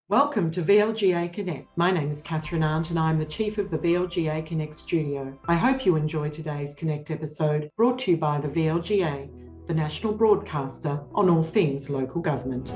Welcome to VLGA Connect. My name is Catherine Arndt and I'm the Chief of the VLGA Connect studio. I hope you enjoy today's Connect episode brought to you by the VLGA, the national broadcaster on all things local government.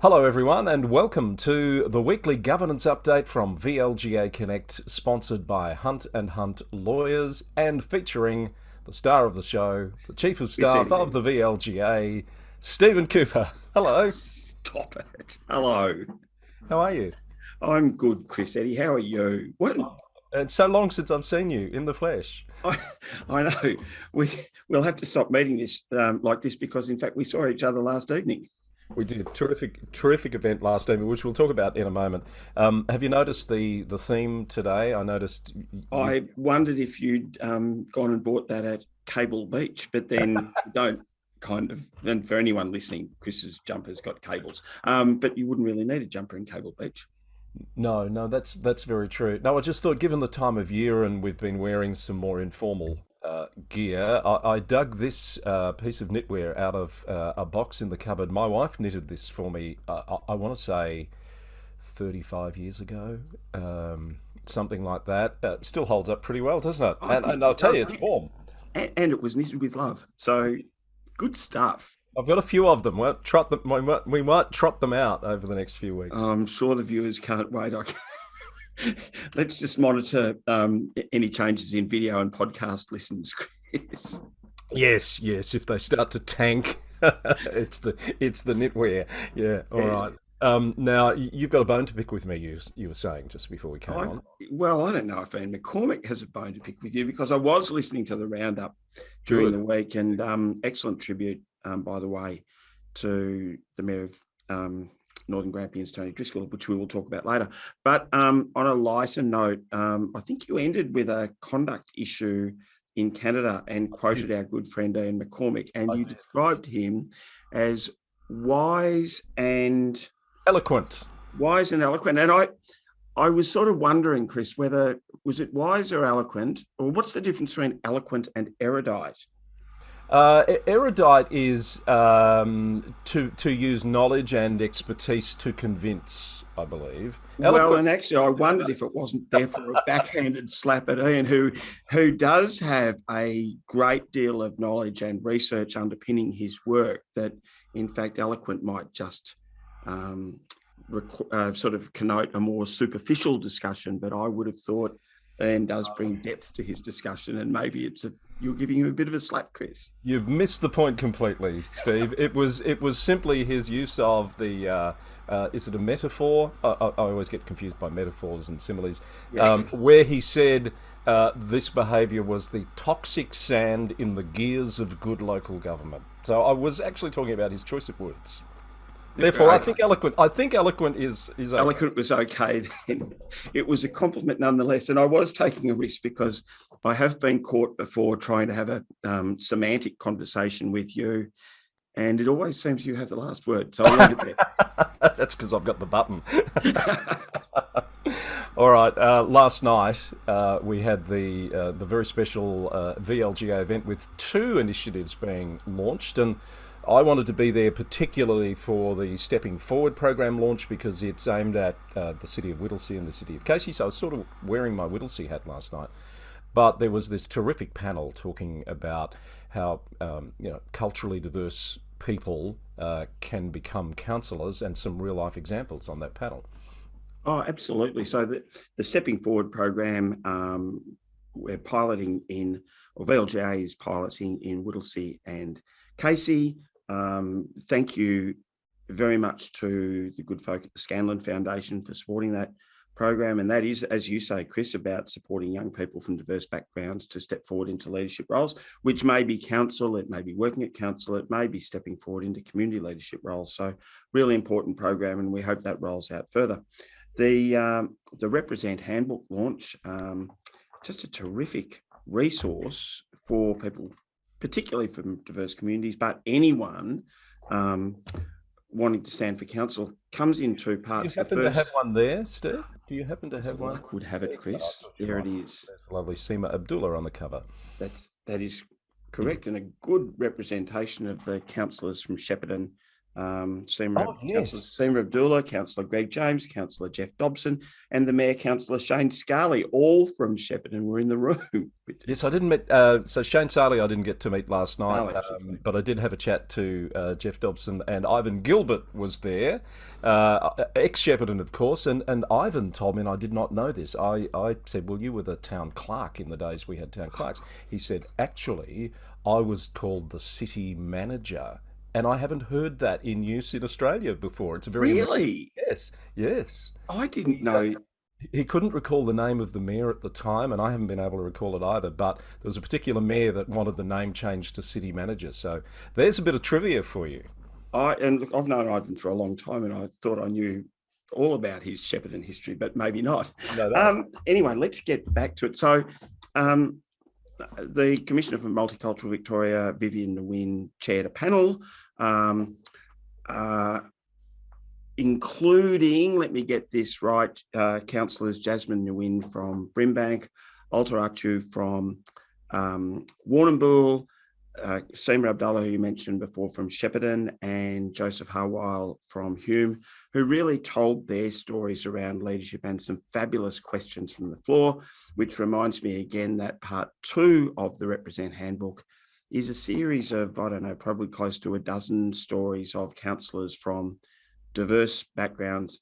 Hello everyone and welcome to the weekly governance update from VLGA Connect, sponsored by Hunt and Hunt Lawyers and featuring the star of the show, the Chief of Staff of the VLGA, Stephen Cooper. Hello. Stop it. Hello. How are you? I'm good, Chris Eddy. How are you? What? It's so long since I've seen you in the flesh. I know. We'll have to stop meeting this like this because, in fact, we saw each other last evening. We did. Terrific event last evening, which we'll talk about in a moment. Have you noticed the theme today? I noticed. I wondered if you'd gone and bought that at Cable Beach, but then don't kind of. And for anyone listening, Chris's jumper's got cables, but you wouldn't really need a jumper in Cable Beach. No, that's very true. No, I just thought, given the time of year and we've been wearing some more informal gear, I dug this piece of knitwear out of a box in the cupboard. My wife knitted this for me, I want to say 35 years ago, something like that. It still holds up pretty well, doesn't it? And I'll tell you, it's warm. And it was knitted with love. So good stuff. I've got a few of them. We might trot them out over the next few weeks. I'm sure the viewers can't wait. Let's just monitor any changes in video and podcast listens, Chris. Yes. If they start to tank, it's the knitwear. Yeah. All right. Now you've got a bone to pick with me. You were saying just before we came on. Well, I don't know if Anne McCormick has a bone to pick with you because I was listening to the roundup during the week, and excellent tribute, by the way, to the Mayor of Northern Grampians, Tony Driscoll, which we will talk about later. But on a lighter note, I think you ended with a conduct issue in Canada and quoted our good friend Ian McCormick, and you described him as wise and eloquent. And I was sort of wondering, Chris, whether was it wise or eloquent, or what's the difference between eloquent and erudite? Erudite is to use knowledge and expertise to convince, I believe. Well, and actually, I wondered if it wasn't there for a backhanded slap at Ian, who does have a great deal of knowledge and research underpinning his work, that, in fact, eloquent might just sort of connote a more superficial discussion, but I would have thought Ian does bring depth to his discussion, and maybe you're giving him a bit of a slap, Chris. You've missed the point completely, Steve. It was simply his use of the is it a metaphor? I always get confused by metaphors and similes. Yeah. Where he said this behaviour was the toxic sand in the gears of good local government. So I was actually talking about his choice of words. Therefore, I think eloquent is okay. Eloquent was okay then. It was a compliment nonetheless, and I was taking a risk because I have been caught before trying to have a semantic conversation with you, and it always seems you have the last word. So I'll leave it there. That's because I've got the button. All right. Last night we had the very special VLGA event with two initiatives being launched, and I wanted to be there particularly for the Stepping Forward program launch because it's aimed at the city of Whittlesea and the city of Casey. So I was sort of wearing my Whittlesea hat last night. But there was this terrific panel talking about how culturally diverse people can become councillors, and some real life examples on that panel. Oh, absolutely. So the Stepping Forward program we're piloting or VLGA is piloting in Whittlesea and Casey. Thank you very much to the good folk at the Scanlon Foundation for supporting that program. And that is, as you say, Chris, about supporting young people from diverse backgrounds to step forward into leadership roles, which may be council, it may be working at council, it may be stepping forward into community leadership roles. So really important program, and we hope that rolls out further. The Represent Handbook launch, just a terrific resource for people, particularly from diverse communities, but anyone wanting to stand for council comes in two Do you parts. happen to have one there, Steve? Do you happen to have one? Luck would have it, Chris. There it is. There's the lovely Seema Abdullah on the cover. That is correct, and a good representation of the councillors from Shepparton. Seema Abdullah, Councillor Greg James, Councillor Jeff Dobson, and the Mayor, Councillor Shane Scarley, all from Shepparton, were in the room. Yes, I didn't meet. So Shane Scarley, I didn't get to meet last night, but I did have a chat to Jeff Dobson, and Ivan Gilbert was there, ex-Shepparton, of course. And Ivan told me, and I did not know this. I said, "Well, you were the town clerk in the days we had town clerks." He said, "Actually, I was called the city manager." And I haven't heard that in use in Australia before. It's a very really yes. I didn't know. He couldn't recall the name of the mayor at the time, and I haven't been able to recall it either. But there was a particular mayor that wanted the name changed to city manager. So there's a bit of trivia for you. Look, I've known Ivan for a long time, and I thought I knew all about his Shepparton history, but maybe not. Anyway, let's get back to it. So. The Commissioner for Multicultural Victoria, Vivienne Nguyen, chaired a panel, including, let me get this right, councillors Jasmine Nguyen from Brimbank, Alter Achu from Warrnambool, Seema Abdullah, who you mentioned before, from Shepparton, and Joseph Harwile from Hume, who really told their stories around leadership and some fabulous questions from the floor, which reminds me again that part 2 of the Represent Handbook is a series of, I don't know, probably close to a dozen stories of councillors from diverse backgrounds,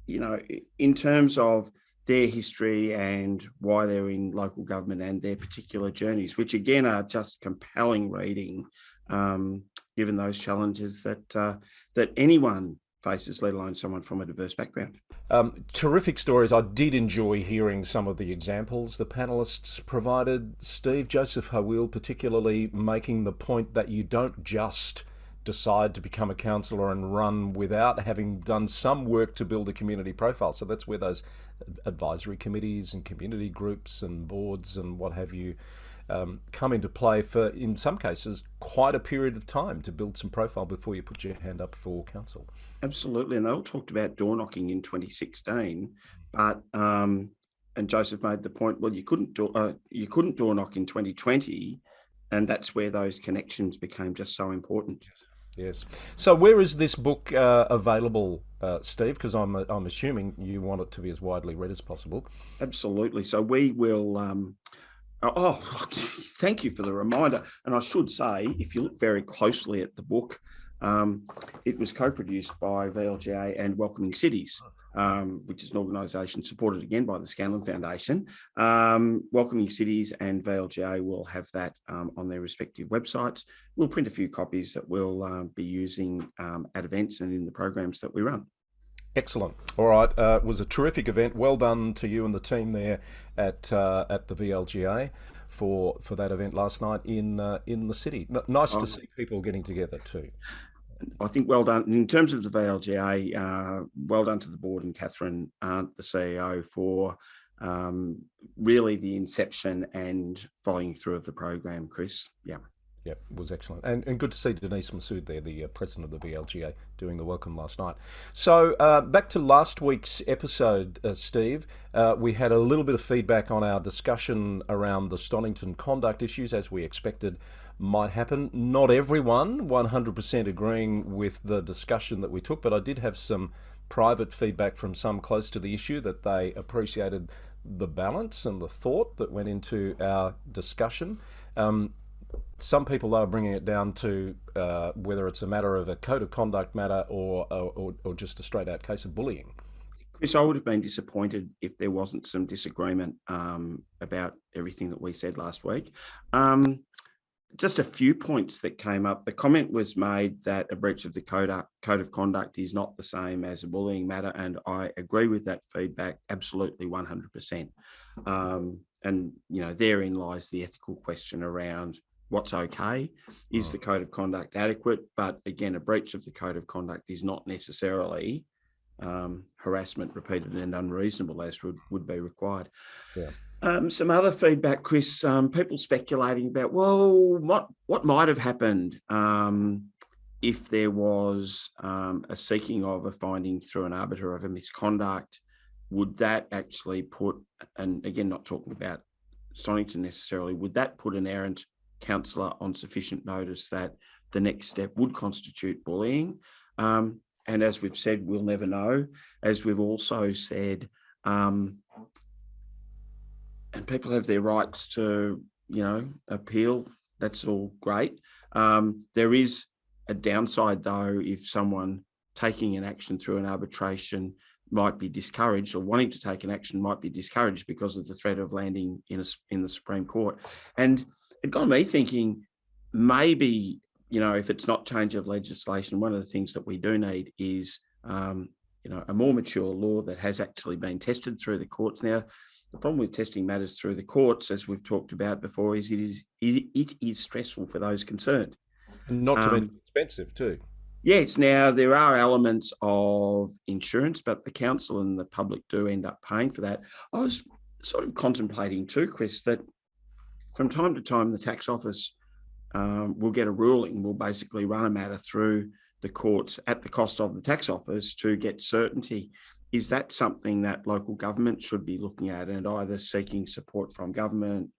you know, in terms of their history and why they're in local government and their particular journeys, which again are just compelling reading, given those challenges that anyone faces, let alone someone from a diverse background. Terrific stories. I did enjoy hearing some of the examples the panellists provided. Steve, Joseph Harwile particularly making the point that you don't just decide to become a councillor and run without having done some work to build a community profile. So that's where those advisory committees and community groups and boards and what have you come into play for, in some cases, quite a period of time to build some profile before you put your hand up for council. Absolutely, and they all talked about door knocking in 2016, but and Joseph made the point, well, you couldn't door knock in 2020, and that's where those connections became just so important. Yes. So where is this book available, Steve? Because I'm assuming you want it to be as widely read as possible. Absolutely. So we will. Thank you for the reminder. And I should say, if you look very closely at the book, it was co-produced by VLGA and Welcoming Cities, which is an organisation supported again by the Scanlon Foundation. Welcoming Cities and VLGA will have that on their respective websites. We'll print a few copies that we'll be using at events and in the programs that we run. Excellent. All right. It was a terrific event. Well done to you and the team there at the VLGA for that event last night in the city. Nice to see people getting together too. I think well done. In terms of the VLGA, well done to the board and Catherine Arndt, the CEO, for really the inception and following through of the program, Chris. Yeah. Yeah, it was excellent. And good to see Denise Massoud there, the president of the VLGA, doing the welcome last night. So back to last week's episode, Steve, we had a little bit of feedback on our discussion around the Stonnington conduct issues, as we expected might happen. Not everyone 100% agreeing with the discussion that we took, but I did have some private feedback from some close to the issue that they appreciated the balance and the thought that went into our discussion. Some people are bringing it down to whether it's a matter of a code of conduct matter or just a straight out case of bullying. Chris, I would have been disappointed if there wasn't some disagreement about everything that we said last week. Just a few points that came up. The comment was made that a breach of the code of conduct is not the same as a bullying matter, and I agree with that feedback absolutely 100%. And you know, therein lies the ethical question around what's okay. Is the code of conduct adequate? But again, a breach of the code of conduct is not necessarily harassment repeated and unreasonable as would be required. Yeah. Some other feedback, Chris, people speculating about, well, what might have happened? if there was a seeking of a finding through an arbiter of a misconduct, would that actually put, and again, not talking about Stonington necessarily, would that put an errant councillor on sufficient notice that the next step would constitute bullying? And as we've said, we'll never know. As we've also said, and people have their rights to, appeal. That's all great. There is a downside, though, if someone taking an action through an arbitration might be discouraged, or wanting to take an action might be discouraged because of the threat of landing in the Supreme Court. And it got me thinking, maybe, if it's not change of legislation, one of the things that we do need is, a more mature law that has actually been tested through the courts. Now, the problem with testing matters through the courts, as we've talked about before, is it is stressful for those concerned. And not to mention expensive too. Yes, now there are elements of insurance, but the council and the public do end up paying for that. I was sort of contemplating too, Chris, that from time to time the tax office will get a ruling, will basically run a matter through the courts at the cost of the tax office to get certainty. Is that something that local government should be looking at and either seeking support from government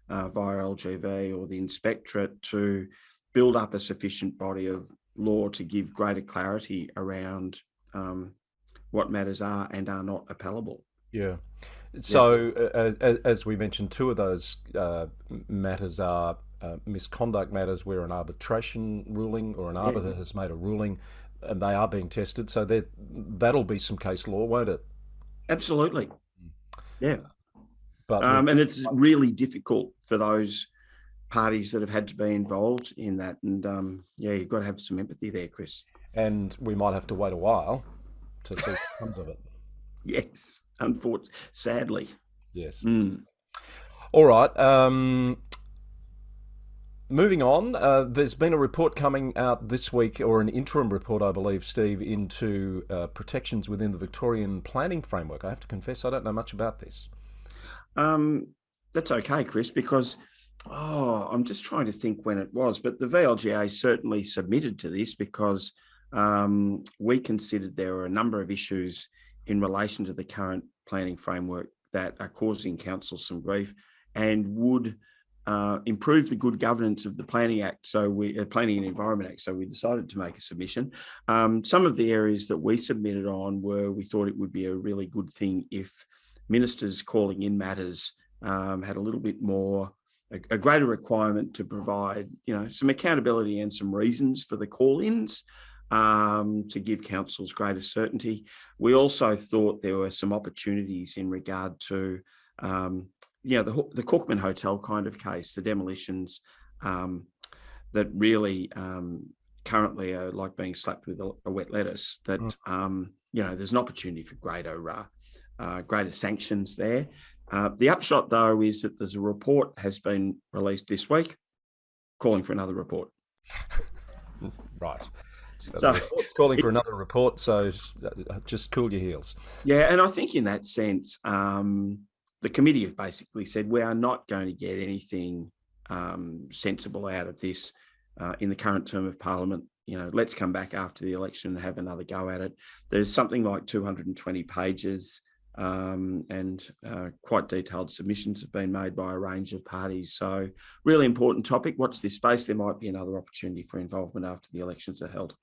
via LGV or the inspectorate to build up a sufficient body of law to give greater clarity around what matters are and are not appellable? Yeah. So, as we mentioned, two of those matters are misconduct matters where an arbitration ruling or an arbiter has made a ruling, and they are being tested. So that'll be some case law, won't it? Absolutely. Yeah. But and it's really difficult for those parties that have had to be involved in that. And you've got to have some empathy there, Chris. And we might have to wait a while to see what comes of it. Yes, unfortunately, sadly. Yes. All right. Moving on, there's been a report coming out this week, or an interim report, I believe, Steve, into protections within the Victorian planning framework. I have to confess, I don't know much about this. That's okay, Chris, because I'm just trying to think when it was, but the VLGA certainly submitted to this because we considered there were a number of issues in relation to the current planning framework that are causing council some grief and would improve the good governance of the Planning Act. So Planning and Environment Act. So we decided to make a submission. Some of the areas that we submitted on were, we thought it would be a really good thing if ministers calling in matters had a little bit more, a greater requirement to provide, some accountability and some reasons for the call-ins to give councils greater certainty. We also thought there were some opportunities in regard to the Cookman Hotel kind of case, the demolitions that really currently are like being slapped with a wet lettuce, that, there's an opportunity for greater sanctions there. The upshot, though, is that there's a report has been released this week calling for another report. Right. So it's calling for another report, so just cool your heels. Yeah, and I think in that sense, the committee have basically said we are not going to get anything sensible out of this in the current term of Parliament. Let's come back after the election and have another go at it. There's something like 220 pages and quite detailed submissions have been made by a range of parties. So really important topic. Watch this space. There might be another opportunity for involvement after the elections are held.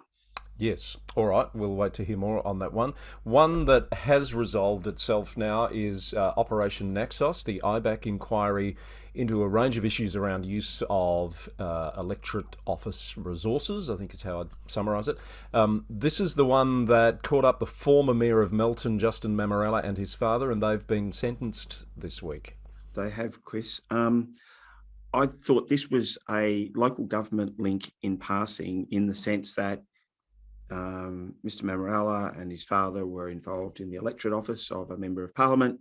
Yes. All right. We'll wait to hear more on that one. One that has resolved itself now is Operation Naxos, the IBAC inquiry into a range of issues around use of electorate office resources, I think is how I'd summarise it. This is the one that caught up the former Mayor of Melton, Justin Mamarella, and his father, and they've been sentenced this week. They have, Chris. I thought this was a local government link in passing, in the sense that Mr. Mamarella and his father were involved in the electorate office of a member of Parliament.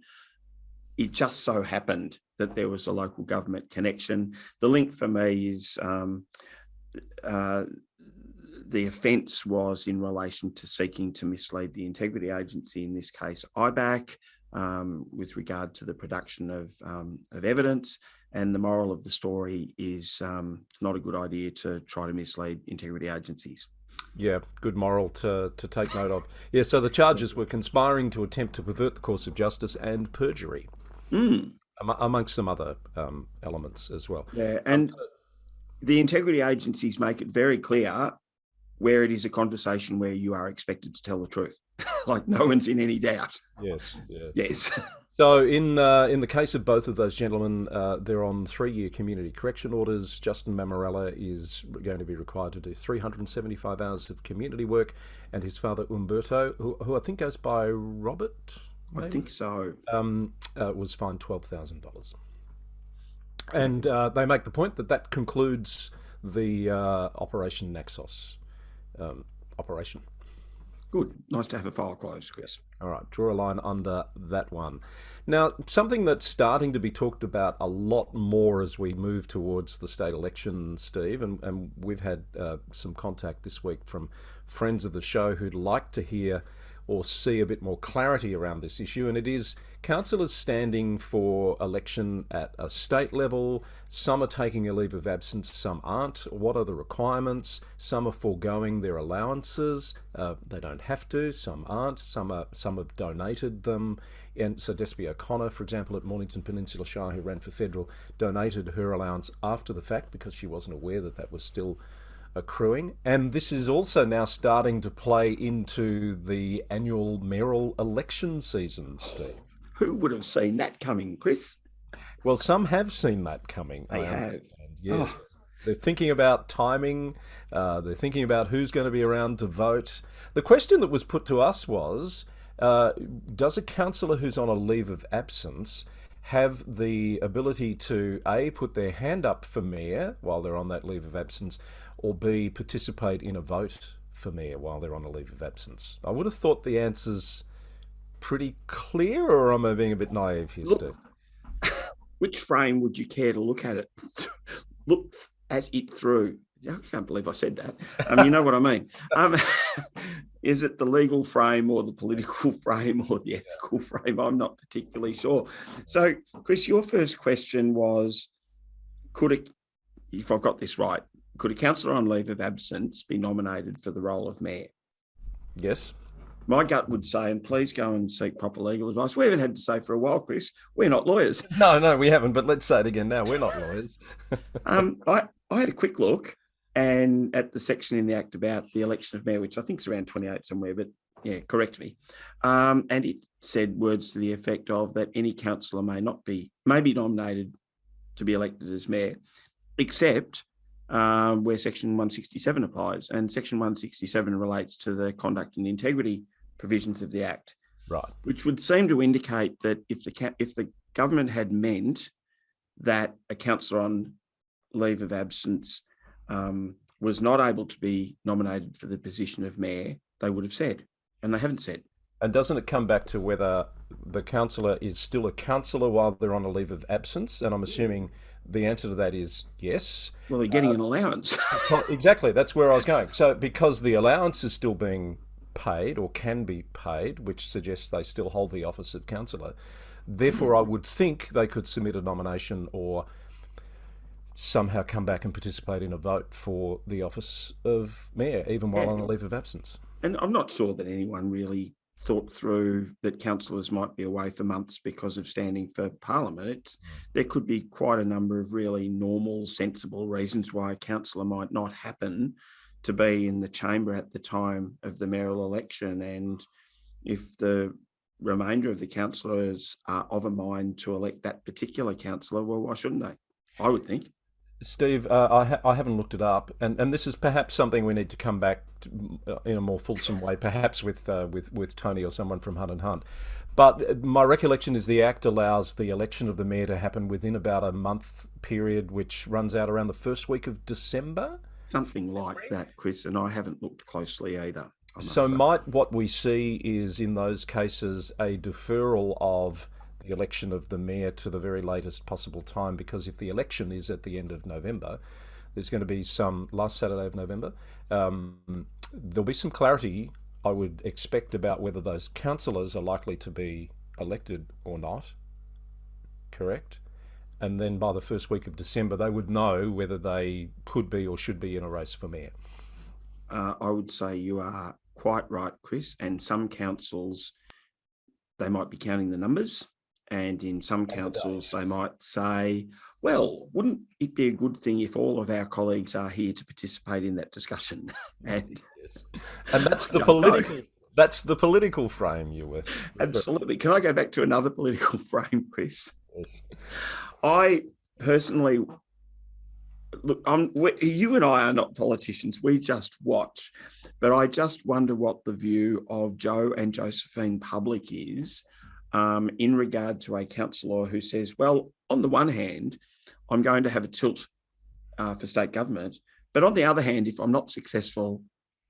It just so happened that there was a local government connection. The link for me is the offence was in relation to seeking to mislead the integrity agency, in this case IBAC, with regard to the production of evidence. And the moral of the story is not a good idea to try to mislead integrity agencies. Yeah, good moral to take note of. Yeah, so the charges were conspiring to attempt to pervert the course of justice and perjury, Mm, amongst some other elements as well. yeah, and the integrity agencies make it very clear where it is a conversation where you are expected to tell the truth. Like no one's in any doubt. Yes, yeah. Yes. So in the case of both of those gentlemen, they're on 3-year community correction orders. Justin Mammarella is going to be required to do 375 hours of community work, and his father Umberto, who I think goes by Robert, I think so. was fined $12,000. And they make the point that that concludes the Operation Naxos operation. Good. Nice to have a file closed, Chris. All right, draw a line under that one. Now, something that's starting to be talked about a lot more as we move towards the state election, Steve, and we've had some contact this week from friends of the show who'd like to hear or see a bit more clarity around this issue, and it is councillors standing for election at a state level. Some are taking a leave of absence, some aren't. What are the requirements? Some are foregoing their allowances. They don't have to. Some aren't. Some have donated them. And so Despy O'Connor, for example, at Mornington Peninsula Shire, who ran for federal, donated her allowance after the fact because she wasn't aware that that was still accruing. And this is also now starting to play into the annual mayoral election season, Steve. Who would have seen that coming, Chris? Well, some have seen that coming. They have. Understand. Yes. They're thinking about timing. They're thinking about who's going to be around to vote. The question that was put to us was, does a councillor who's on a leave of absence have the ability to A, put their hand up for mayor while they're on that leave of absence, or B, participate in a vote for mayor while they're on a leave of absence? I would have thought the answer's pretty clear, or am I being a bit naive here, Steve? Which frame would you care to look at it? Look at it through. I can't believe I said that. You know what I mean. Is it the legal frame or the political frame or the ethical frame? I'm not particularly sure. So, Chris, your first question was, if I've got this right, could a councillor on leave of absence be nominated for the role of mayor? Yes. My gut would say, and please go and seek proper legal advice. We haven't had to say for a while, Chris, we're not lawyers. No, we haven't, but let's say it again now. We're not lawyers. I had a quick look and at the section in the Act about the election of mayor, which I think is around 28 somewhere, but yeah, correct me. And it said words to the effect of that any councillor may be nominated to be elected as mayor, except where Section 167 applies. And Section 167 relates to the conduct and integrity provisions of the Act. Right. Which would seem to indicate that if the government had meant that a councillor on leave of absence was not able to be nominated for the position of mayor, they would have said, and they haven't said. And doesn't it come back to whether the councillor is still a councillor while they're on a leave of absence? And I'm assuming the answer to that is yes. Well, they're getting an allowance. Exactly, that's where I was going. So because the allowance is still being paid or can be paid, which suggests they still hold the office of councillor, therefore I would think they could submit a nomination or somehow come back and participate in a vote for the office of mayor, even while on a leave of absence. And I'm not sure that anyone really thought through that councillors might be away for months because of standing for Parliament. There could be quite a number of really normal, sensible reasons why a councillor might not happen to be in the chamber at the time of the mayoral election. And if the remainder of the councillors are of a mind to elect that particular councillor, well, why shouldn't they? I would think. Steve, I haven't looked it up, and this is perhaps something we need to come back to in a more fulsome way, perhaps with Tony or someone from Hunt and Hunt. But my recollection is the Act allows the election of the mayor to happen within about a month period, which runs out around the first week of December. Something like that, Chris, and I haven't looked closely either. So might what we see is in those cases a deferral of the election of the mayor to the very latest possible time, because if the election is at the end of November, there's going to be some last Saturday of November. There'll be some clarity, I would expect, about whether those councillors are likely to be elected or not. Correct? And then by the first week of December, they would know whether they could be or should be in a race for mayor. I would say you are quite right, Chris. And some councils, they might be counting the numbers. And in some councils, they might say, well, wouldn't it be a good thing if all of our colleagues are here to participate in that discussion? And, yes. And that's the political. That's the political frame you were. Absolutely. Can I go back to another political frame, Chris? Yes. I personally, look, you and I are not politicians. We just watch. But I just wonder what the view of Joe and Josephine Public is in regard to a councillor who says, well, on the one hand, I'm going to have a tilt for state government. But on the other hand, if I'm not successful,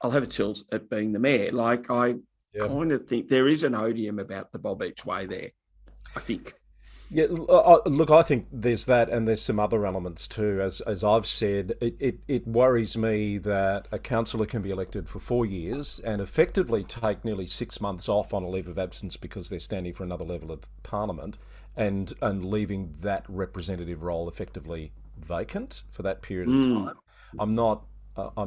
I'll have a tilt at being the mayor. Like, I kind of think there is an odium about the Bob each way there, I think. Yeah, look, I think there's that, and there's some other elements too. As I've said, it worries me that a councillor can be elected for 4 years and effectively take nearly 6 months off on a leave of absence because they're standing for another level of parliament, and leaving that representative role effectively vacant for that period of time. I'm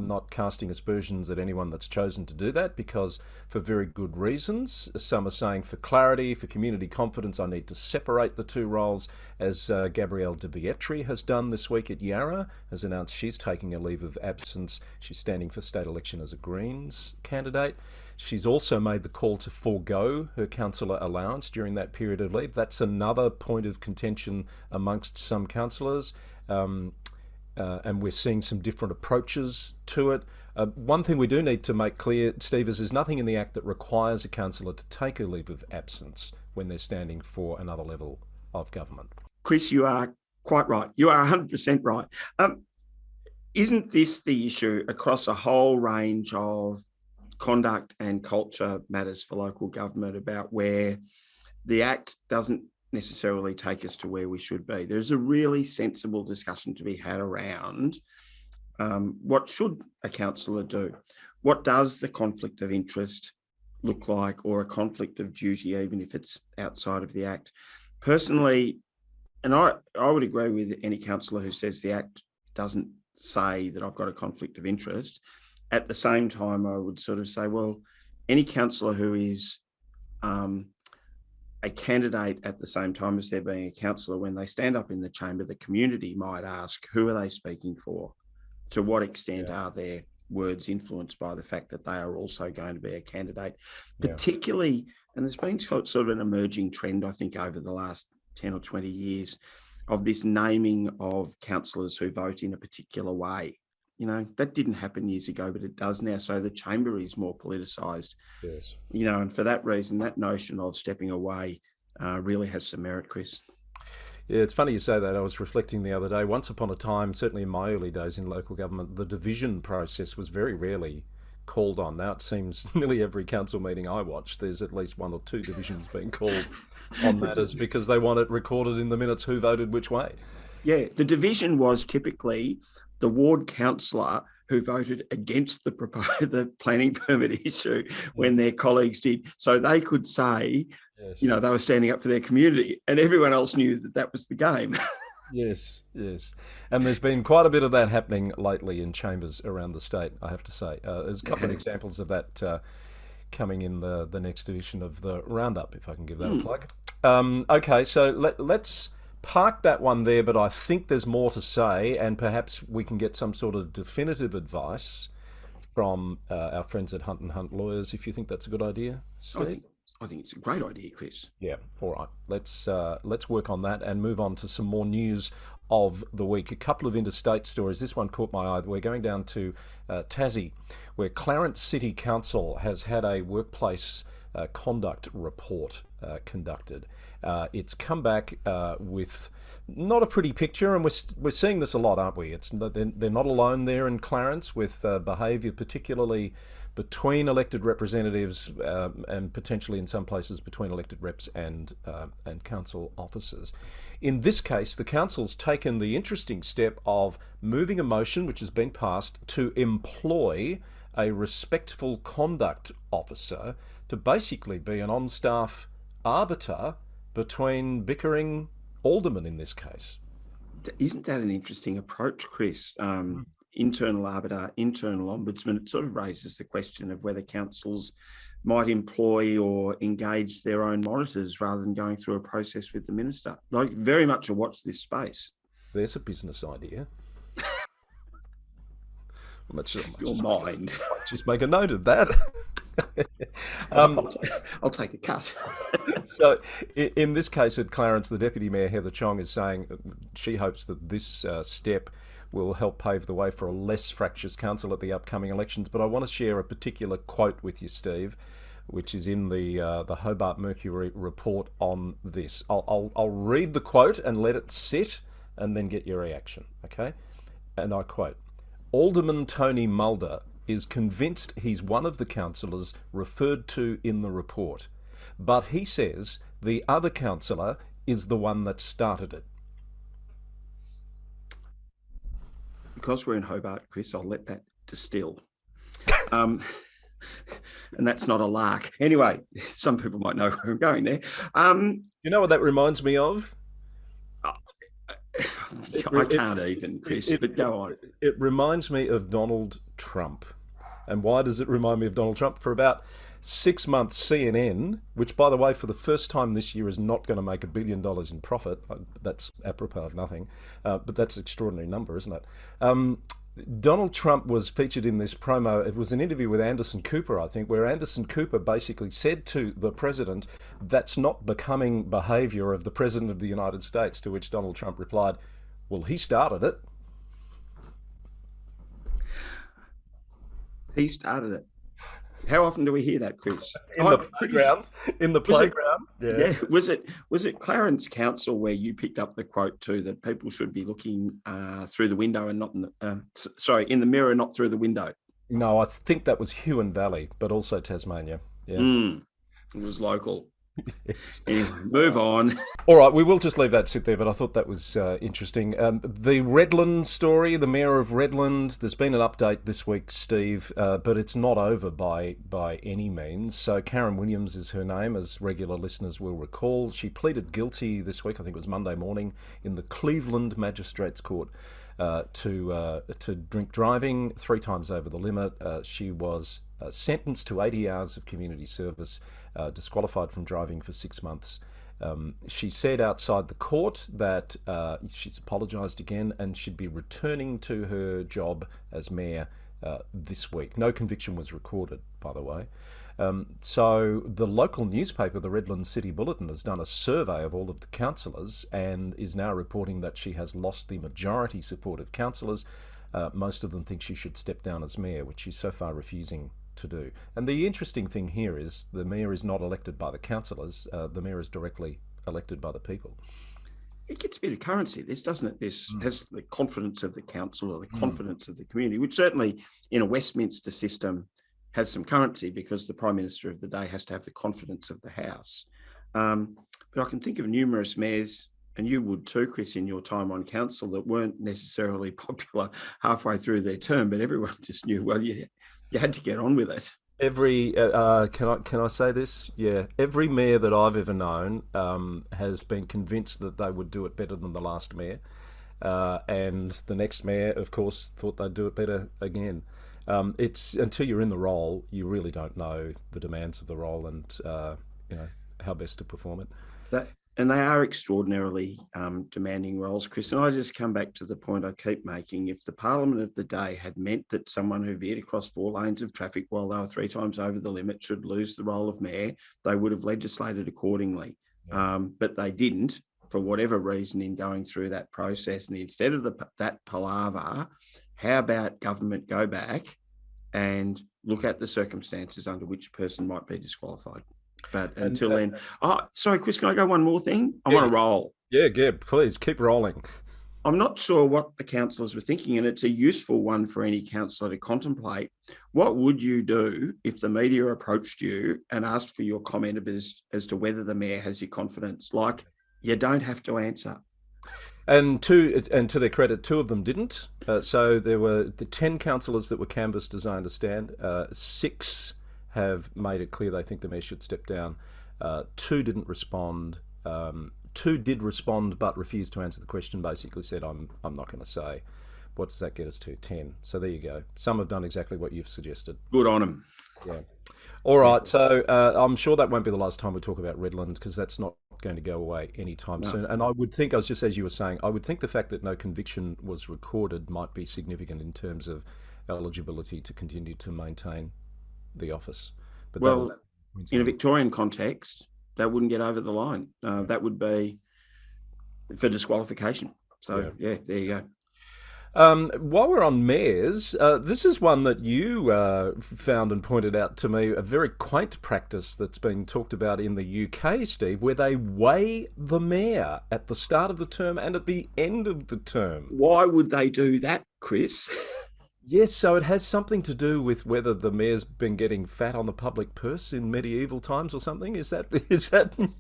not casting aspersions at anyone that's chosen to do that, because for very good reasons. Some are saying for clarity, for community confidence, I need to separate the two roles, as Gabrielle de Vietri has done this week at Yarra, has announced she's taking a leave of absence. She's standing for state election as a Greens candidate. She's also made the call to forego her councillor allowance during that period of leave. That's another point of contention amongst some councillors. And we're seeing some different approaches to it. One thing we do need to make clear, Steve, is there's nothing in the Act that requires a councillor to take a leave of absence when they're standing for another level of government. Chris, you are quite right. You are 100% right. Isn't this the issue across a whole range of conduct and culture matters for local government, about where the Act doesn't necessarily take us to where we should be? There's a really sensible discussion to be had around what should a councillor do? What does the conflict of interest look like, or a conflict of duty, even if it's outside of the Act? Personally, and I would agree with any councillor who says the Act doesn't say that I've got a conflict of interest. At the same time, I would sort of say, well, any councillor who is a candidate at the same time as they're being a councillor, when they stand up in the chamber, the community might ask, who are they speaking for? To what extent are their words influenced by the fact that they are also going to be a candidate? Particularly, and there's been sort of an emerging trend, I think, over the last 10 or 20 years, of this naming of councillors who vote in a particular way. You know, that didn't happen years ago, but it does now. So the chamber is more politicised. Yes. You know, and for that reason, that notion of stepping away really has some merit, Chris. Yeah, it's funny you say that. I was reflecting the other day. Once upon a time, certainly in my early days in local government, the division process was very rarely called on. Now it seems nearly every council meeting I watch, there's at least 1 or 2 divisions being called on matters because they want it recorded in the minutes who voted which way. Yeah, the division was typically the ward councillor who voted against the planning permit issue when their colleagues did. So they could say, you know, they were standing up for their community, and everyone else knew that that was the game. Yes. And there's been quite a bit of that happening lately in chambers around the state, I have to say. There's a couple of examples of that coming in the next edition of the Roundup, if I can give that a plug. Okay, so let's park that one there, but I think there's more to say, and perhaps we can get some sort of definitive advice from our friends at Hunt and Hunt Lawyers, if you think that's a good idea, Steve. I think it's a great idea, Chris. Yeah, all right. Let's work on that and move on to some more news of the week. A couple of interstate stories. This one caught my eye. We're going down to Tassie, where Clarence City Council has had a workplace conduct report conducted. It's come back with not a pretty picture, and we're seeing this a lot, aren't we? They're not alone there in Clarence with behaviour, particularly between elected representatives and potentially in some places between elected reps and council officers. In this case, the council's taken the interesting step of moving a motion which has been passed to employ a respectful conduct officer to basically be an on-staff arbiter between bickering aldermen in this case. Isn't that an interesting approach, Chris? internal arbiter, internal ombudsman, it sort of raises the question of whether councils might employ or engage their own monitors rather than going through a process with the minister. Like, very much a watch this space. There's a business idea. Your mind. Just make a note of that. I'll take a cut. So, in this case at Clarence, the Deputy Mayor Heather Chong is saying she hopes that this step will help pave the way for a less fractious council at the upcoming elections. But I want to share a particular quote with you, Steve, which is in the Hobart Mercury report on this. I'll read the quote and let it sit, and then get your reaction. Okay, and I quote: "Alderman Tony Mulder is convinced he's one of the councillors referred to in the report, but he says the other councillor is the one that started it." Because we're in Hobart, Chris, I'll let that distill. And that's not a lark. Anyway, some people might know where I'm going there. You know what that reminds me of? I can't even, Chris, but go on. It reminds me of Donald Trump. And why does it remind me of Donald Trump? For about 6 months, CNN, which, by the way, for the first time this year is not going to make $1 billion in profit. That's apropos of nothing, but that's an extraordinary number, isn't it? Donald Trump was featured in this promo. It was an interview with Anderson Cooper, I think, where Anderson Cooper basically said to the president, "That's not becoming behaviour of the president of the United States," to which Donald Trump replied, "Well, he started it." He started it. How often do we hear that, Chris? In the playground. In the playground. Yeah. Was it Clarence Council where you picked up the quote too, that people should be looking through the window and not in the, in the mirror, not through the window? No, I think that was Huon Valley, but also Tasmania. Yeah. It was local. Yes. Anyway, move on. All right, we will just leave that sit there, but I thought that was interesting. The Redland story, the Mayor of Redland, there's been an update this week, Steve, but it's not over by any means. So Karen Williams is her name, as regular listeners will recall. She pleaded guilty this week, I think it was Monday morning, in the Cleveland Magistrates Court to drink driving 3 times over the limit. She was sentenced to 80 hours of community service, disqualified from driving for 6 months. She said outside the court that she's apologised again and she'd be returning to her job as mayor this week. No conviction was recorded, by the way. So the local newspaper, the Redland City Bulletin, has done a survey of all of the councillors and is now reporting that she has lost the majority support of councillors. Most of them think she should step down as mayor, which she's so far refusing to do. And the interesting thing here is the mayor is not elected by the councillors. The mayor is directly elected by the people. It gets a bit of currency, this, doesn't it? This has the confidence of the council or the confidence of the community, which certainly in a Westminster system has some currency because the Prime Minister of the day has to have the confidence of the House. But I can think of numerous mayors, and you would too, Chris, in your time on council, that weren't necessarily popular halfway through their term, but everyone just knew, well, you had to get on with it. Every can I say this? Yeah, every mayor that I've ever known has been convinced that they would do it better than the last mayor, and the next mayor, of course, thought they'd do it better again. It's until you're in the role, you really don't know the demands of the role and how best to perform it. And they are extraordinarily demanding roles, Chris. And I just come back to the point I keep making. If the Parliament of the day had meant that someone who veered across 4 lanes of traffic while they were 3 times over the limit should lose the role of mayor, they would have legislated accordingly. Yeah. But they didn't, for whatever reason, in going through that process. And instead of that palaver, how about government go back and look at the circumstances under which a person might be disqualified? But until then, sorry, Chris, can I go one more thing? I'm on a roll. Yeah, please keep rolling. I'm not sure what the councillors were thinking, and it's a useful one for any councillor to contemplate. What would you do if the media approached you and asked for your comment as to whether the mayor has your confidence? Like, you don't have to answer. And to their credit, 2 of them didn't. So there were the 10 councillors that were canvassed, as I understand. 6 have made it clear they think the mayor should step down. 2 didn't respond. 2 did respond but refused to answer the question, basically said, I'm not going to say what does that get us to? 10. So there you go. Some have done exactly what you've suggested. Good on them. Yeah. All right. So I'm sure that won't be the last time we talk about Redland, because that's not going to go away anytime soon. And I would think, I was just as you were saying, I would think the fact that no conviction was recorded might be significant in terms of eligibility to continue to maintain the office. But well, in a Victorian context, that wouldn't get over the line. That would be for disqualification. So yeah, there you go. While we're on mayors, this is one that you found and pointed out to me, a very quaint practice that's been talked about in the UK, Steve, where they weigh the mayor at the start of the term and at the end of the term. Why would they do that, Chris? Yes, so it has something to do with whether the mayor's been getting fat on the public purse in medieval times or something. Is that?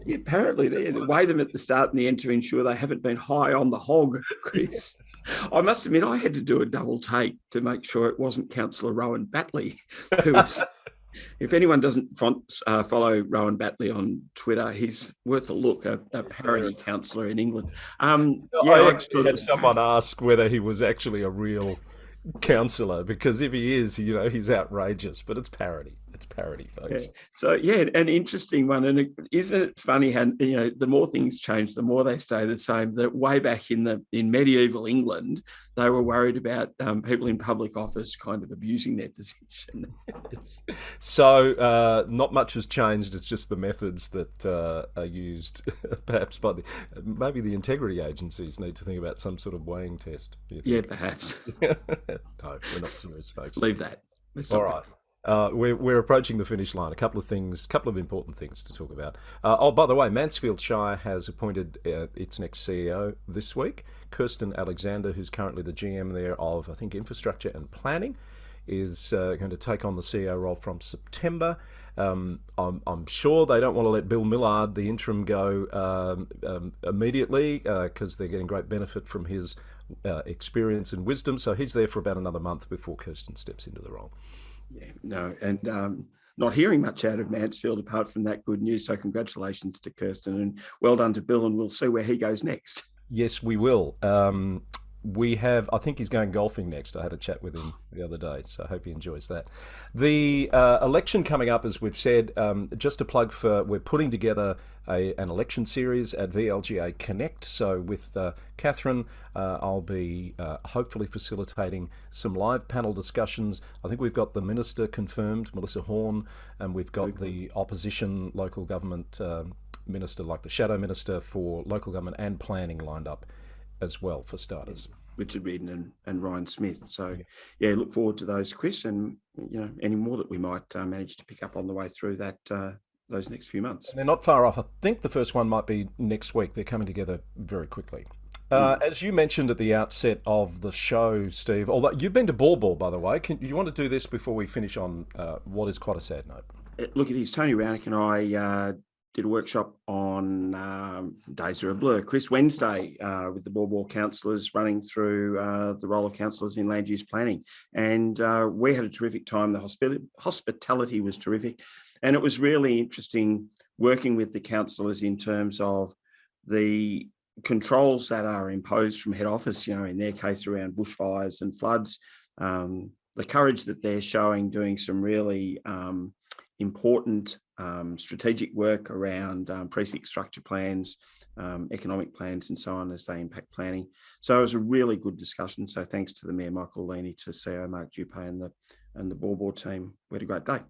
Yeah, apparently, they weigh them at the start and the end to ensure they haven't been high on the hog, Chris. I must admit, I had to do a double take to make sure it wasn't Councillor Rowan Batley, who was. If anyone doesn't follow Rowan Batley on Twitter, he's worth a look, a parody councillor in England. I actually had someone ask whether he was actually a real councillor, because if he is, he's outrageous, but it's parody. It's parody, folks. Yeah. So an interesting one. And isn't it funny how, the more things change, the more they stay the same. That way back in medieval England, they were worried about people in public office kind of abusing their position. So not much has changed. It's just the methods that are used, perhaps maybe the integrity agencies need to think about some sort of weighing test. Yeah, perhaps. No, we're not serious, folks. Leave that. All right. We're approaching the finish line. A couple of important things to talk about. By the way, Mansfield Shire has appointed its next CEO this week. Kirsten Alexander, who's currently the GM there of, I think, infrastructure and planning, is going to take on the CEO role from September. I'm sure they don't want to let Bill Millard, the interim, go immediately, because they're getting great benefit from his experience and wisdom. So he's there for about another month before Kirsten steps into the role. Yeah, no, and not hearing much out of Mansfield apart from that good news. So congratulations to Kirsten and well done to Bill, and we'll see where he goes next. Yes, we will. I think he's going golfing next. I had a chat with him the other day, so I hope he enjoys that. The election coming up, as we've said, just a plug for, we're putting together an election series at VLGA Connect. So with Catherine, I'll be hopefully facilitating some live panel discussions. I think we've got the Minister confirmed, Melissa Horn, and we've got the opposition local government minister, like the Shadow Minister for local government and planning, lined up as well, for starters. Richard Reardon and Ryan Smith. So yeah, look forward to those, Chris, and any more that we might manage to pick up on the way through that those next few months. And they're not far off. I think the first one might be next week. They're coming together very quickly. As you mentioned at the outset of the show, Steve, although you've been to Ball, by the way, you want to do this before we finish on what is quite a sad note? Look, it is Tony Rownick and I did a workshop on Days Are a Blur, Chris, Wednesday, with the Ball councillors running through the role of councillors in land use planning. And we had a terrific time. The hospitality was terrific. And it was really interesting working with the councillors in terms of the controls that are imposed from head office, in their case around bushfires and floods, the courage that they're showing, doing some really important strategic work around precinct structure plans, economic plans and so on as they impact planning. So it was a really good discussion. So thanks to the Mayor Michael Leaney, to CEO Mark Dupay and the Ball team. We had a great day.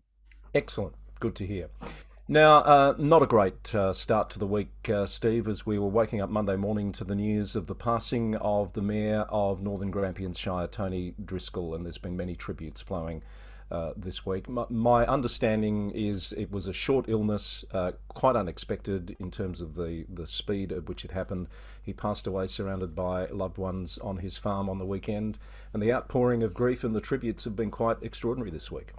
Excellent. Good to hear. Now, not a great start to the week, Steve, as we were waking up Monday morning to the news of the passing of the Mayor of Northern Grampians Shire, Tony Driscoll, and there's been many tributes flowing this week. My understanding is it was a short illness, quite unexpected in terms of the speed at which it happened. He passed away surrounded by loved ones on his farm on the weekend, and the outpouring of grief and the tributes have been quite extraordinary this week.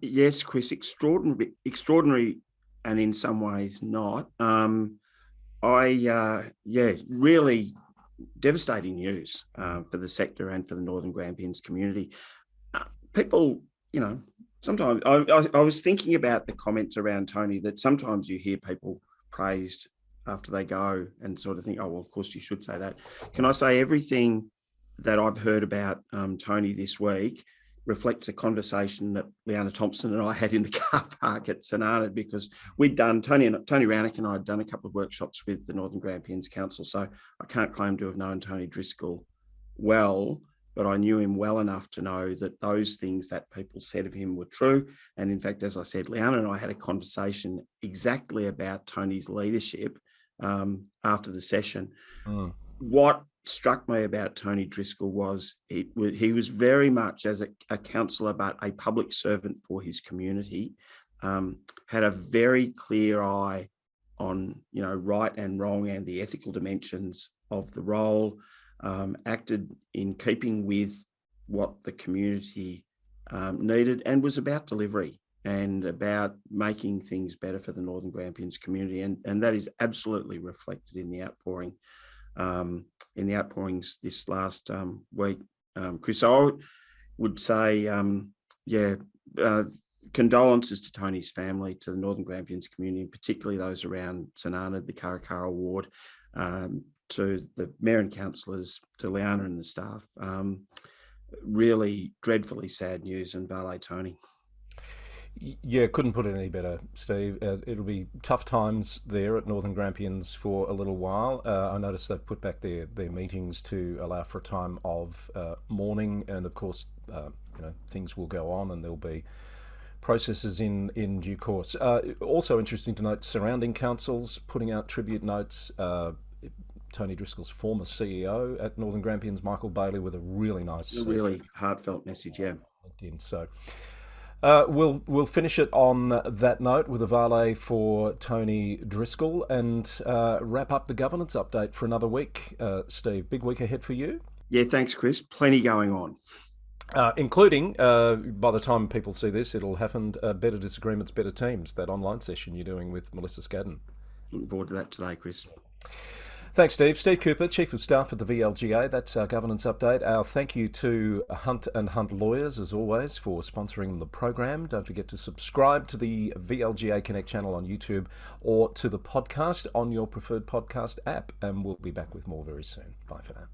Yes, Chris, extraordinary, and in some ways not. Really devastating news for the sector and for the Northern Grampians community. People, sometimes I was thinking about the comments around Tony, that sometimes you hear people praised after they go and sort of think, oh, well, of course you should say that. Can I say everything that I've heard about Tony this week reflects a conversation that Leanna Thompson and I had in the car park at St Arnaud, because we'd done, Tony Rownick and I had done a couple of workshops with the Northern Grampians Council. So I can't claim to have known Tony Driscoll well, but I knew him well enough to know that those things that people said of him were true. And in fact, as I said, Leanna and I had a conversation exactly about Tony's leadership after the session. What struck me about Tony Driscoll was he was very much, as a councillor, but a public servant for his community, had a very clear eye on, right and wrong and the ethical dimensions of the role, acted in keeping with what the community needed, and was about delivery and about making things better for the Northern Grampians community. And that is absolutely reflected in the outpouring. In the outpourings this last week, Chris. So I would say, condolences to Tony's family, to the Northern Grampians community, particularly those around St Arnaud, the Karakara ward, to the mayor and councillors, to Leanna and the staff. Really dreadfully sad news, and Vale Tony. Yeah, couldn't put it any better, Steve. It'll be tough times there at Northern Grampians for a little while. I noticed they've put back their meetings to allow for a time of mourning, and of course, things will go on, and there'll be processes in due course. Also interesting to note, surrounding councils putting out tribute notes. Tony Driscoll's former CEO at Northern Grampians, Michael Bailey, with a really nice, really heartfelt message. Yeah, LinkedIn. So. We'll finish it on that note with a valet for Tony Driscoll, and wrap up the governance update for another week. Steve, big week ahead for you. Yeah, thanks, Chris. Plenty going on. Including, by the time people see this, it'll happen, Better Disagreements, Better Teams, that online session you're doing with Melissa Scadden. Looking forward to that today, Chris. Thanks, Steve. Steve Cooper, Chief of Staff at the VLGA. That's our governance update. Our thank you to Hunt and Hunt Lawyers, as always, for sponsoring the program. Don't forget to subscribe to the VLGA Connect channel on YouTube, or to the podcast on your preferred podcast app. And we'll be back with more very soon. Bye for now.